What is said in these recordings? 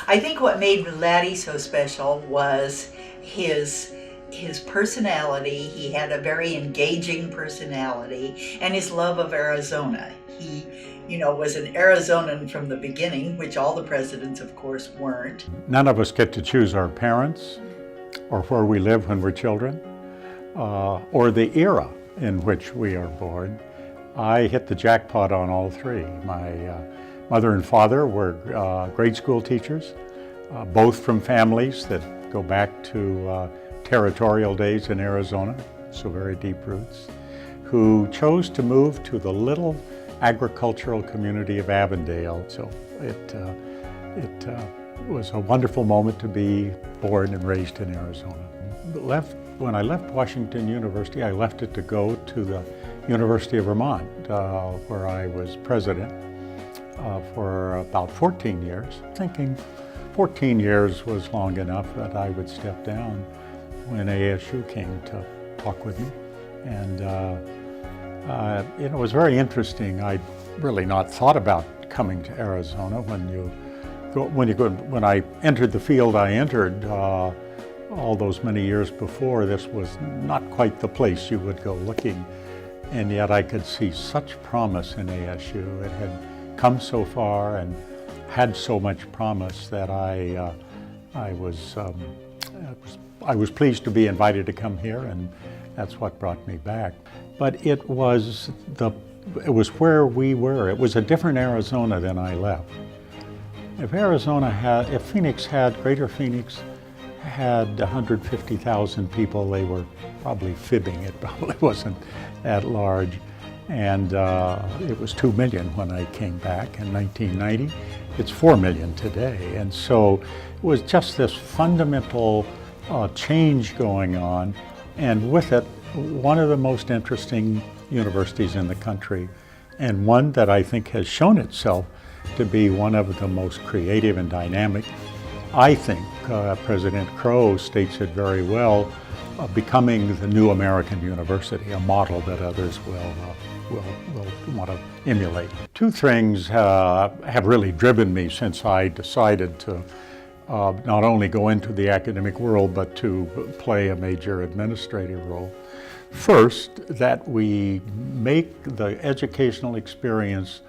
I think what made Lattie so special was his his personality. He had a very engaging personality, and his love of Arizona. He, was an Arizonan from the beginning, which all the presidents, of course, weren't. None of us get to choose our parents or where we live when we're children, or the era in which we are born. I hit the jackpot on all three. My mother and father were grade school teachers, both from families that go back to territorial days in Arizona, so very deep roots, who chose to move to the little agricultural community of Avondale. So it was a wonderful moment to be born and raised in Arizona. When I left Washington University, I left it to go to the University of Vermont, where I was president for about 14 years, thinking 14 years was long enough that I would step down when ASU came to talk with me. And it was very interesting. I'd really not thought about coming to Arizona. When I entered the field I entered, all those many years before, this was not quite the place you would go looking. And yet I could see such promise in ASU. It had come so far and had so much promise that I was pleased to be invited to come here, and that's what brought me back. But it was where we were. It was a different Arizona than I left. If Greater Phoenix had 150,000 people, they were probably fibbing. It probably wasn't that large. And it was 2 million when I came back in 1990. It's 4 million today. And so it was just this fundamental change going on. And with it, one of the most interesting universities in the country, and one that I think has shown itself to be one of the most creative and dynamic. I think President Crow states it very well, becoming the new American university, a model that others will want to emulate. Two things have really driven me since I decided to not only go into the academic world, but to play a major administrative role. First, that we make the educational experience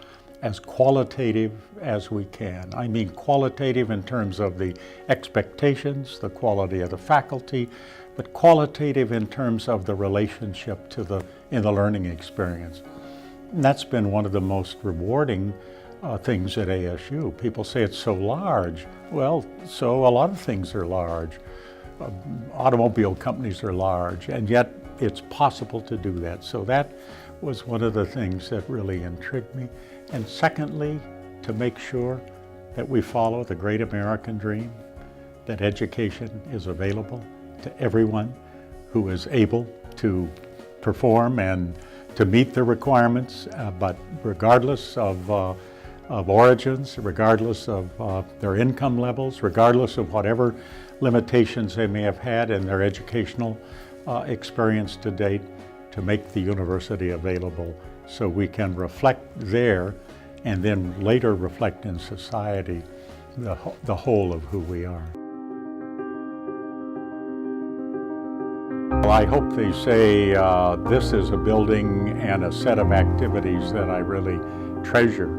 as qualitative as we can. I mean qualitative in terms of the expectations, the quality of the faculty, but qualitative in terms of the relationship in the learning experience. And that's been one of the most rewarding things at ASU. People say it's so large. Well, so a lot of things are large. Automobile companies are large, and yet it's possible to do that. So that was one of the things that really intrigued me. And secondly, to make sure that we follow the great American dream, that education is available to everyone who is able to perform and to meet the requirements, but regardless of origins, regardless of their income levels, regardless of whatever limitations they may have had in their educational experience to date, to make the university available so we can reflect there and then later reflect in society the whole of who we are. Well, I hope they say this is a building and a set of activities that I really treasure.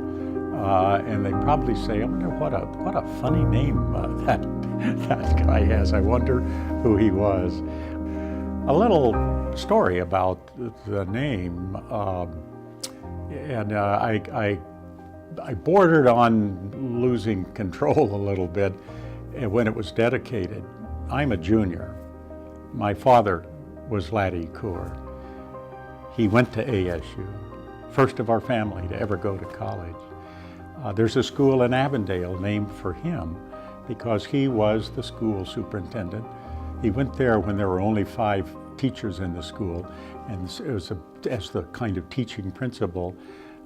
And they probably say, I wonder what a funny name that guy has. I wonder who he was. A little story about the name, and I bordered on losing control a little bit when it was dedicated. I'm a junior. My father was Lattie Coor. He went to ASU, first of our family to ever go to college. There's a school in Avondale named for him because he was the school superintendent. He went there when there were only 5 teachers in the school, and it was as the kind of teaching principal.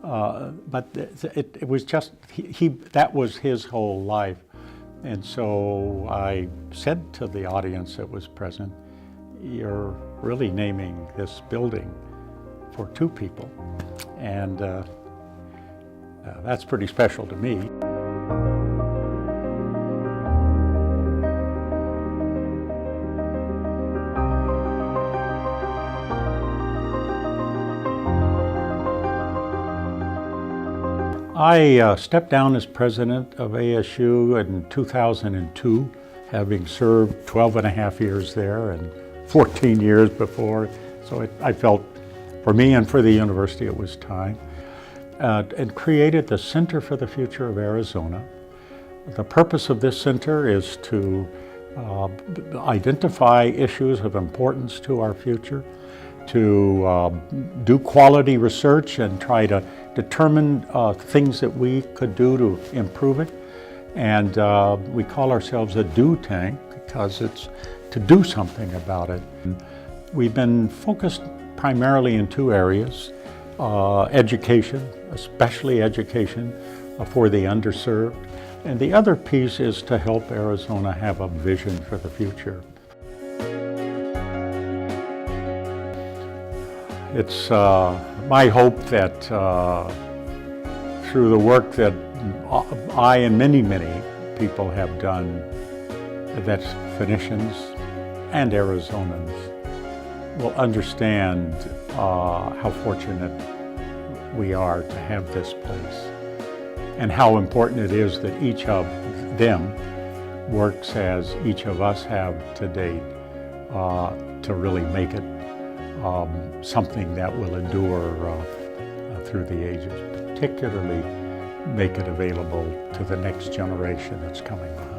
But it was just, that was his whole life. And so I said to the audience that was present, you're really naming this building for 2 people. And that's pretty special to me. I stepped down as president of ASU in 2002, having served 12 and a half years there and 14 years before. So I felt, for me and for the university, it was time. And created the Center for the Future of Arizona. The purpose of this center is to identify issues of importance to our future, to do quality research and try to determine things that we could do to improve it. And we call ourselves a do tank because it's to do something about it. We've been focused primarily in two areas: education, especially education for the underserved. And the other piece is to help Arizona have a vision for the future. It's my hope that through the work that I and many people have done, that Phoenicians and Arizonans will understand how fortunate we are to have this place and how important it is that each of them works as each of us have to date to really make it something that will endure through the ages, particularly make it available to the next generation that's coming behind.